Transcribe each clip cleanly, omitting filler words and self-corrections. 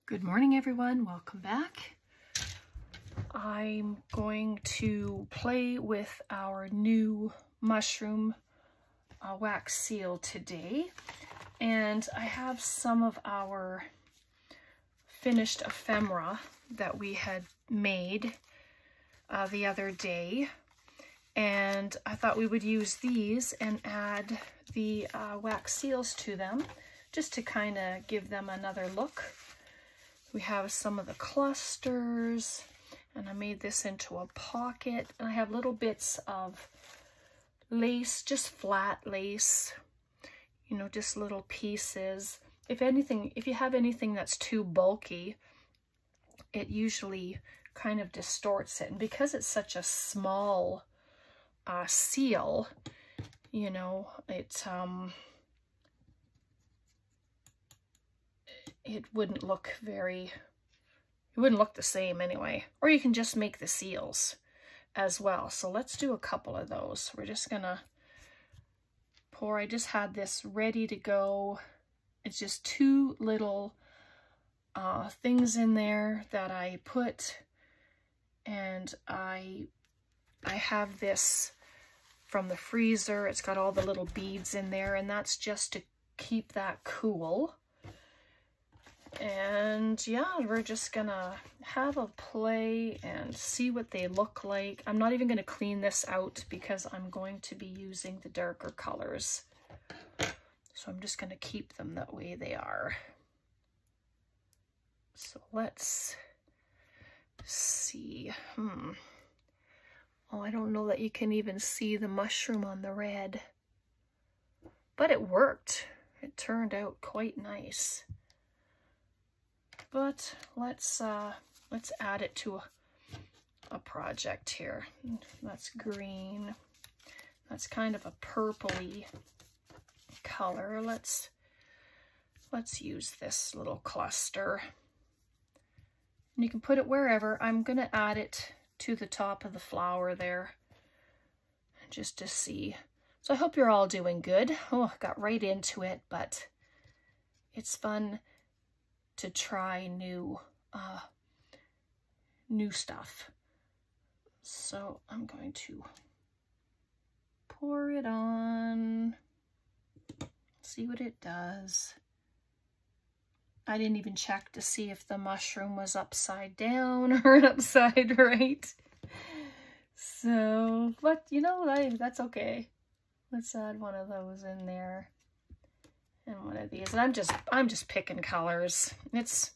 Good morning, everyone. Welcome back. I'm going to play with our new mushroom wax seal today. And I have some of our finished ephemera that we had made the other day. And I thought we would use these and add the wax seals to them just to kind of give them another look. We have some of the clusters, and I made this into a pocket. And I have little bits of lace, just flat lace, you know, just little pieces. If anything, if you have anything that's too bulky, it usually kind of distorts it. And because it's such a small seal, you know, it wouldn't look the same anyway. Or you can just make the seals as well. So let's do a couple of those. We're just gonna pour. I just had this ready to go. It's just two little things in there that I put, and I have this from the freezer. It's got all the little beads in there, and that's just to keep that cool. And yeah, we're just gonna have a play and see what they look like. I'm not even gonna clean this out because I'm going to be using the darker colors. So I'm just gonna keep them that way they are. So let's see. Oh, I don't know that you can even see the mushroom on the red, but it worked. It turned out quite nice. But let's add it to a project here. That's green. That's kind of a purpley color. Let's use this little cluster. And you can put it wherever. I'm gonna add it to the top of the flower there, just to see. So I hope you're all doing good. Oh, I got right into it, but it's fun to try new stuff. So I'm going to pour it on, see what it does. I didn't even check to see if the mushroom was upside down or upside right. So, but you know, that's okay. Let's add one of those in there. And one of these, and I'm just picking colors. It's,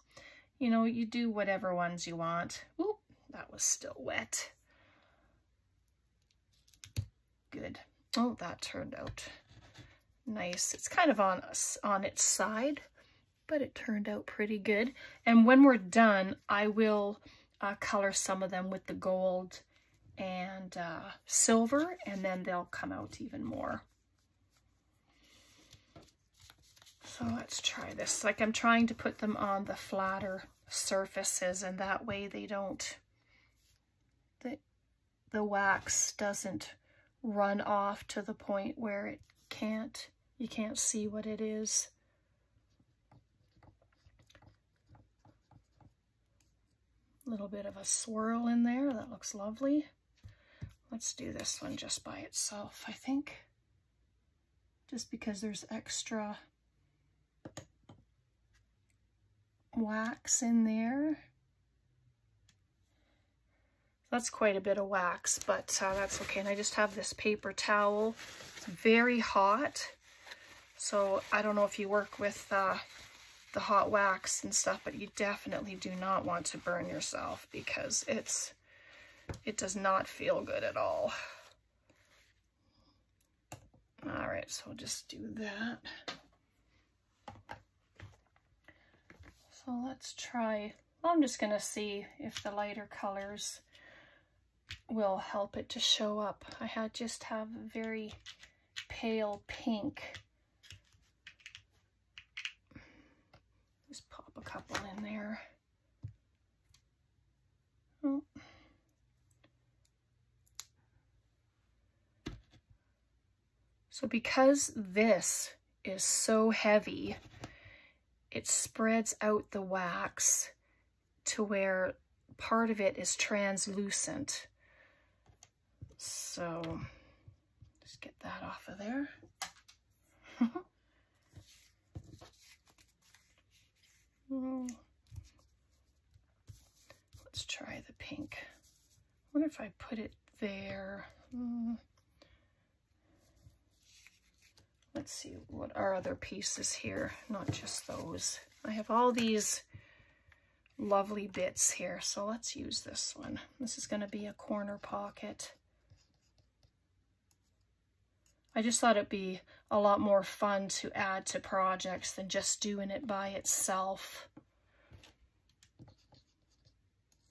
you know, you do whatever ones you want. Oop, that was still wet. Good. Oh, that turned out nice. It's kind of on its side, but it turned out pretty good. And when we're done, I will color some of them with the gold and silver, and then they'll come out even more. So let's try this. Like, I'm trying to put them on the flatter surfaces, and that way they don't, the wax doesn't run off to the point where you can't see what it is. A little bit of a swirl in there. That looks lovely. Let's do this one just by itself, I think. Just because there's extra wax in there. That's quite a bit of wax, but that's okay. And I just have this paper towel. It's very hot, so I don't know if you work with the hot wax and stuff, but you definitely do not want to burn yourself because it does not feel good at all. All right, so we'll just do that. So let's try, I'm just gonna see if the lighter colors will help it to show up. I just have a very pale pink. Just pop a couple in there. Oh. So because this is so heavy, it spreads out the wax to where part of it is translucent. So just get that off of there. Let's try the pink. I wonder if I put it there. Let's see what are other pieces here, not just those. I have all these lovely bits here, so let's use this one. This is going to be a corner pocket. I just thought it'd be a lot more fun to add to projects than just doing it by itself.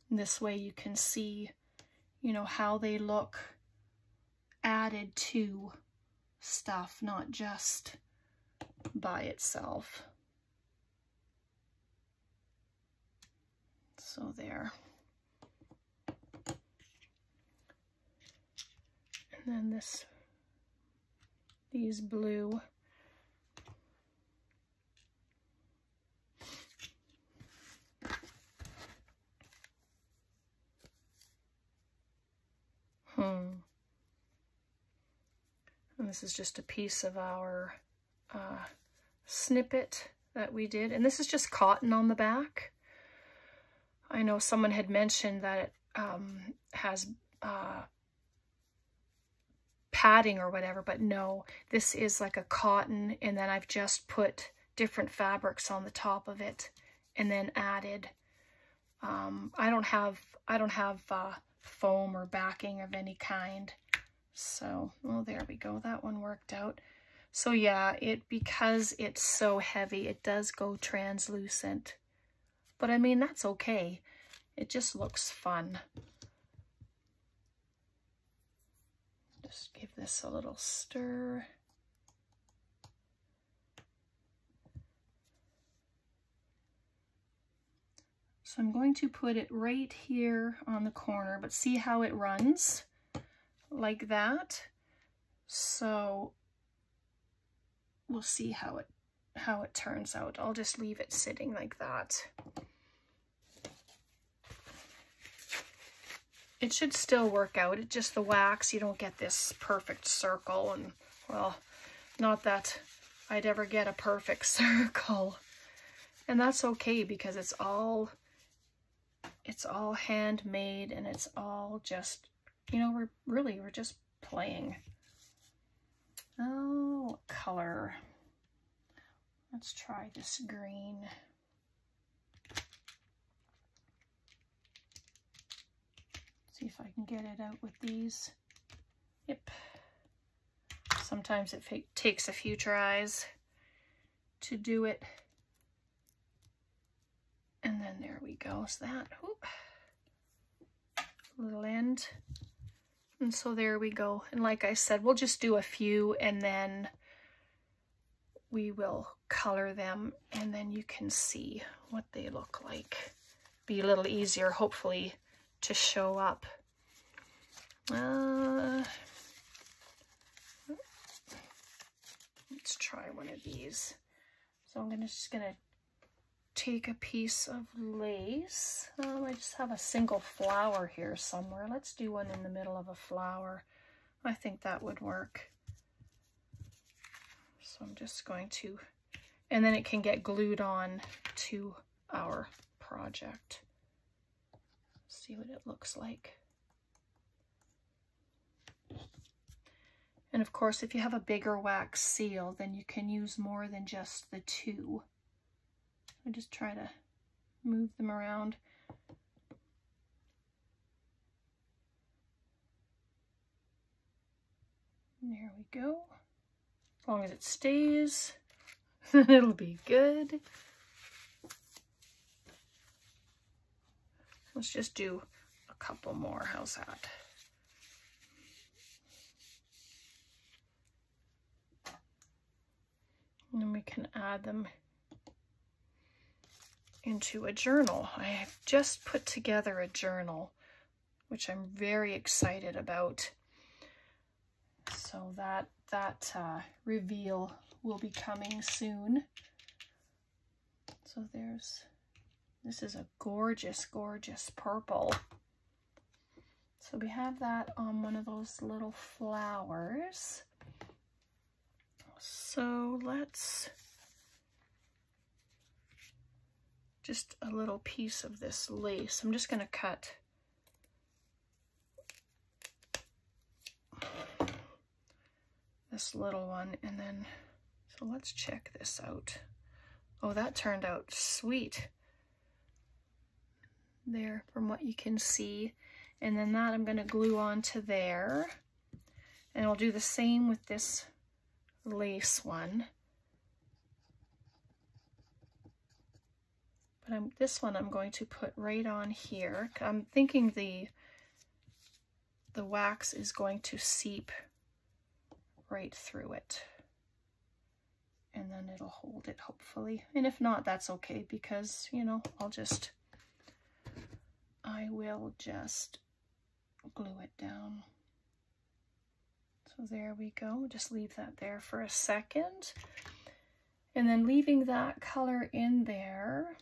This way you can see, you know, how they look added to stuff, not just by itself. So there. And then these blue. And this is just a piece of our snippet that we did. And this is just cotton on the back. I know someone had mentioned that it has padding or whatever, but no, this is like a cotton, and then I've just put different fabrics on the top of it and then added. I don't have foam or backing of any kind. So, well, there we go. That one worked out. So yeah, because it's so heavy, it does go translucent. But I mean, that's okay. It just looks fun. Just give this a little stir. So I'm going to put it right here on the corner, but see how it runs? Like that. So we'll see how it turns out. I'll just leave it sitting like that. It should still work out. It's just the wax, you don't get this perfect circle, and well, not that I'd ever get a perfect circle. And that's okay, because it's all handmade, and it's all just, you know, we're just playing. Oh, what color? Let's try this green. See if I can get it out with these. Yep. Sometimes it takes a few tries to do it. And then there we go. So that, whoop, little end. And so there we go. And like I said, we'll just do a few, and then we will color them, and then you can see what they look like. Be a little easier, hopefully, to show up. Let's try one of these. So I'm just gonna take a piece of lace. I just have a single flower here somewhere. Let's do one in the middle of a flower. I think that would work. So I'm just going to, and then it can get glued on to our project. See what it looks like. And of course, if you have a bigger wax seal, then you can use more than just the two. I just try to move them around. There we go. As long as it stays, it'll be good. Let's just do a couple more. How's that? And then we can add them into a journal. I have just put together a journal, which I'm very excited about. So that reveal will be coming soon. So this is a gorgeous, gorgeous purple. So we have that on one of those little flowers. So let's just a little piece of this lace. I'm just going to cut this little one, and then, so let's check this out. Oh, that turned out sweet there from what you can see. And then that I'm going to glue onto there. And I'll do the same with this lace one. But this one I'm going to put right on here. I'm thinking the wax is going to seep right through it. And then it'll hold it, hopefully. And if not, that's okay, because, you know, I will just glue it down. So there we go. Just leave that there for a second. And then leaving that color in there,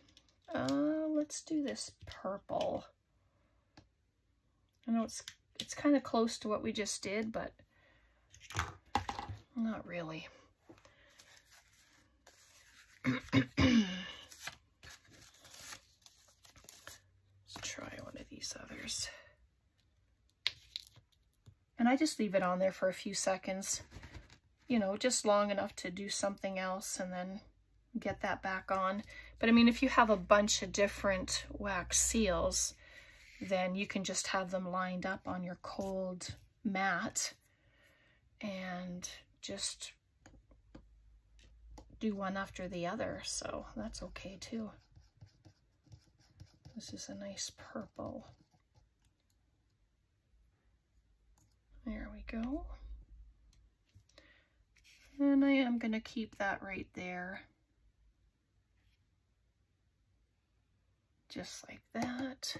let's do this purple. I know it's kind of close to what we just did, but not really. Let's try one of these others. And I just leave it on there for a few seconds, you know, just long enough to do something else and then get that back on. But I mean, if you have a bunch of different wax seals, then you can just have them lined up on your cold mat and just do one after the other. So that's okay too. This is a nice purple. There we go. And I am going to keep that right there. Just like that.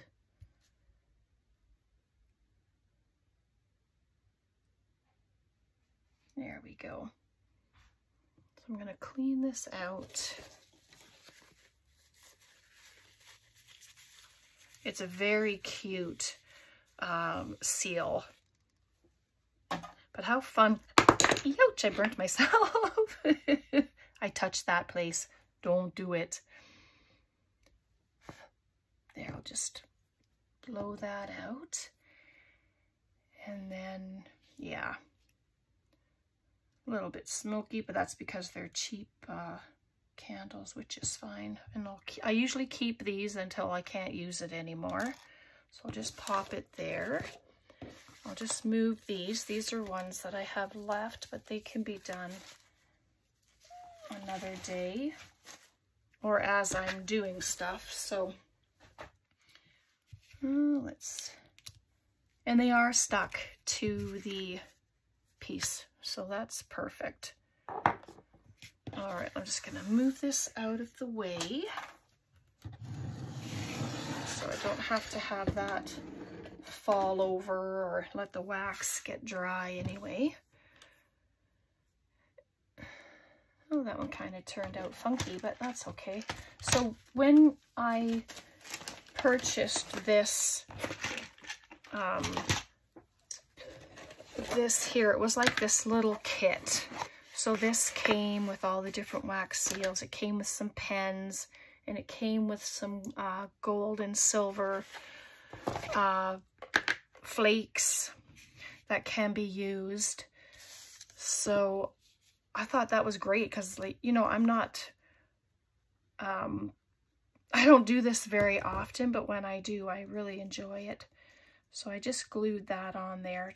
There we go. So I'm going to clean this out. It's a very cute seal. But how fun. Ouch, I burnt myself. I touched that place. Don't do it. There, I'll just blow that out. And then, yeah. A little bit smoky, but that's because they're cheap candles, which is fine. And I usually keep these until I can't use it anymore. So I'll just pop it there. I'll just move these. These are ones that I have left, but they can be done another day or as I'm doing stuff. So let's, and they are stuck to the piece, so that's perfect. All right, I'm just gonna move this out of the way so I don't have to have that fall over or let the wax get dry anyway. Oh, that one kind of turned out funky, but that's okay. So when I purchased this this here, it was like this little kit. So this came with all the different wax seals. It came with some pens, and it came with some gold and silver flakes that can be used. So I thought that was great because, like, you know, I'm not, I don't do this very often, but when I do, I really enjoy it. So I just glued that on there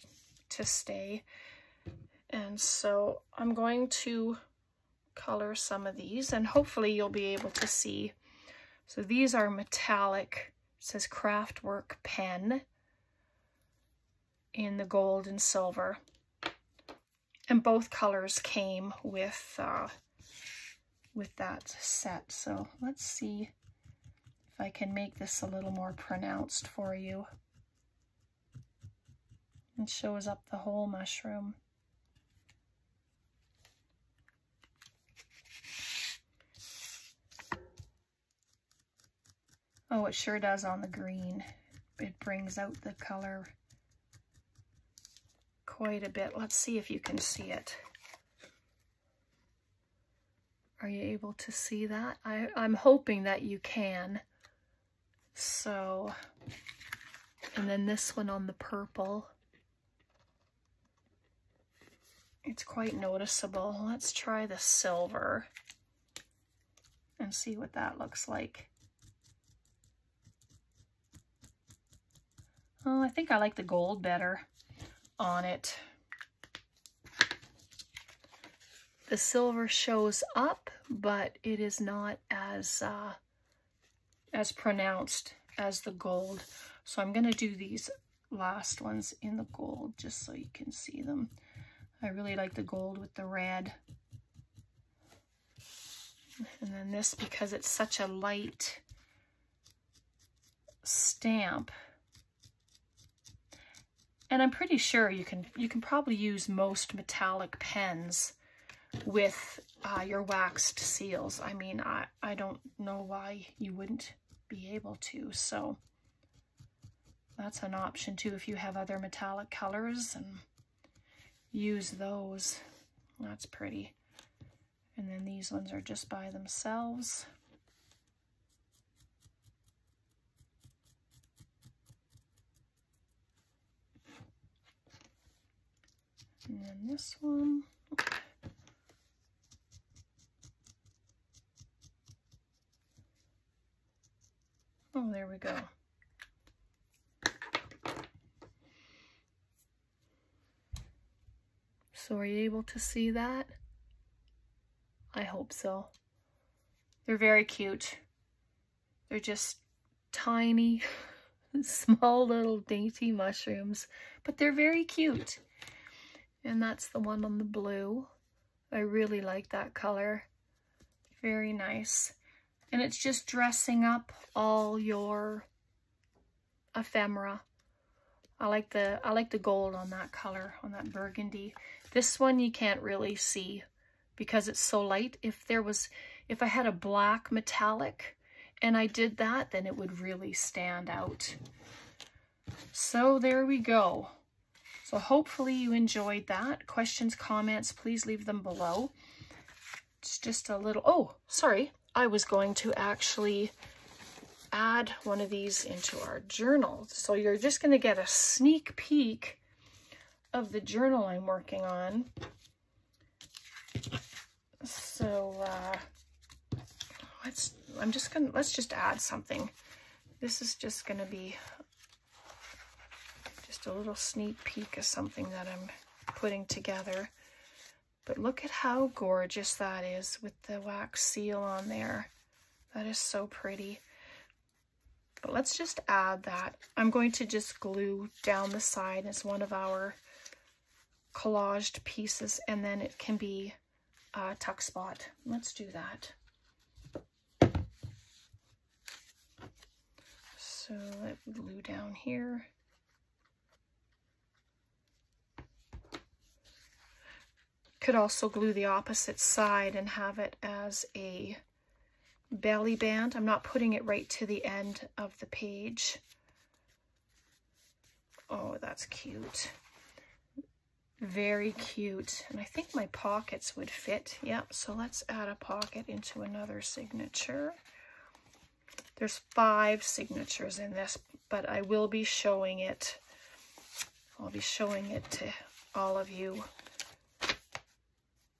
to stay. And so I'm going to color some of these, and hopefully you'll be able to see. So these are metallic, it says Craftwork pen in the gold and silver. And both colors came with that set. So let's see if I can make this a little more pronounced for you. It shows up the whole mushroom. Oh, it sure does on the green. It brings out the color quite a bit. Let's see if you can see it. Are you able to see that? I'm hoping that you can. So, and then this one on the purple. It's quite noticeable. Let's try the silver and see what that looks like. Oh, I think I like the gold better on it. The silver shows up, but it is not as pronounced as the gold. So I'm going to do these last ones in the gold just so you can see them. I really like the gold with the red. And then this, because it's such a light stamp. And I'm pretty sure you can probably use most metallic pens with your waxed seals. I mean, I don't know why you wouldn't be able to. So that's an option too if you have other metallic colors, and use those. That's pretty. And then these ones are just by themselves. And then this one. Oh, there we go. So are you able to see that? I hope so. They're very cute. They're just tiny, small little dainty mushrooms, but they're very cute. And that's the one on the blue. I really like that color. Very nice. And it's just dressing up all your ephemera. I like the gold on that color, on that burgundy. This one you can't really see because it's so light. If I had a black metallic and I did that, then it would really stand out. So there we go. So hopefully you enjoyed that. Questions, comments, please leave them below. It's just a little, oh, sorry. I was going to actually add one of these into our journal. So you're just going to get a sneak peek of the journal I'm working on. So let's just add something. This is just going to be just a little sneak peek of something that I'm putting together. But look at how gorgeous that is with the wax seal on there. That is so pretty. But let's just add that. I'm going to just glue down the side as one of our collaged pieces, and then it can be a tuck spot. Let's do that. So let me glue down here. Could also glue the opposite side and have it as a belly band. I'm not putting it right to the end of the page. Oh, that's cute. Very cute. And I think my pockets would fit. Yep, so let's add a pocket into another signature. There's 5 signatures in this, but I will be showing it. I'll be showing it to all of you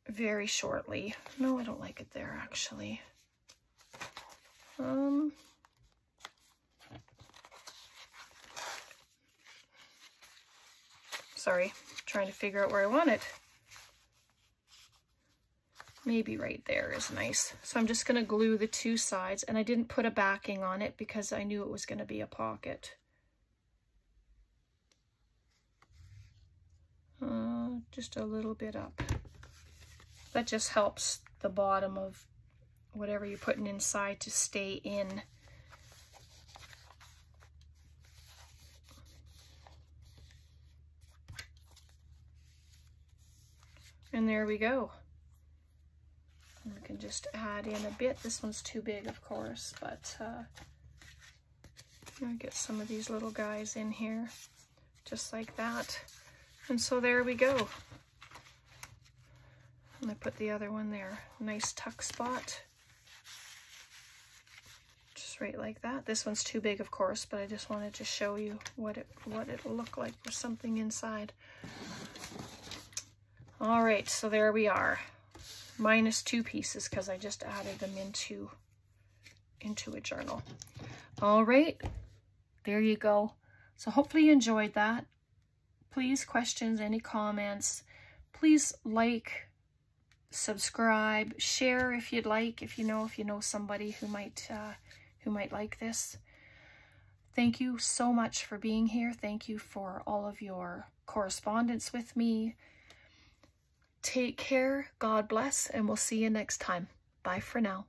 very shortly. No, I don't like it there actually. Sorry, trying to figure out where I want it. Maybe right there is nice. So I'm just going to glue the 2 sides, and I didn't put a backing on it because I knew it was going to be a pocket. Just a little bit up. That just helps the bottom of whatever you're putting inside to stay in. And there we go. And we can just add in a bit. This one's too big, of course, but I'll get some of these little guys in here, just like that. And so there we go. And I put the other one there. Nice tuck spot. Just right like that. This one's too big, of course, but I just wanted to show you what it'll look like with something inside. All right, so there we are. Minus 2 pieces because I just added them into a journal. All right, there you go. So hopefully you enjoyed that. Please, questions, any comments, please like, subscribe, share if you'd like, if you know somebody who might like this. Thank you so much for being here. Thank you for all of your correspondence with me. Take care, God bless, and we'll see you next time. Bye for now.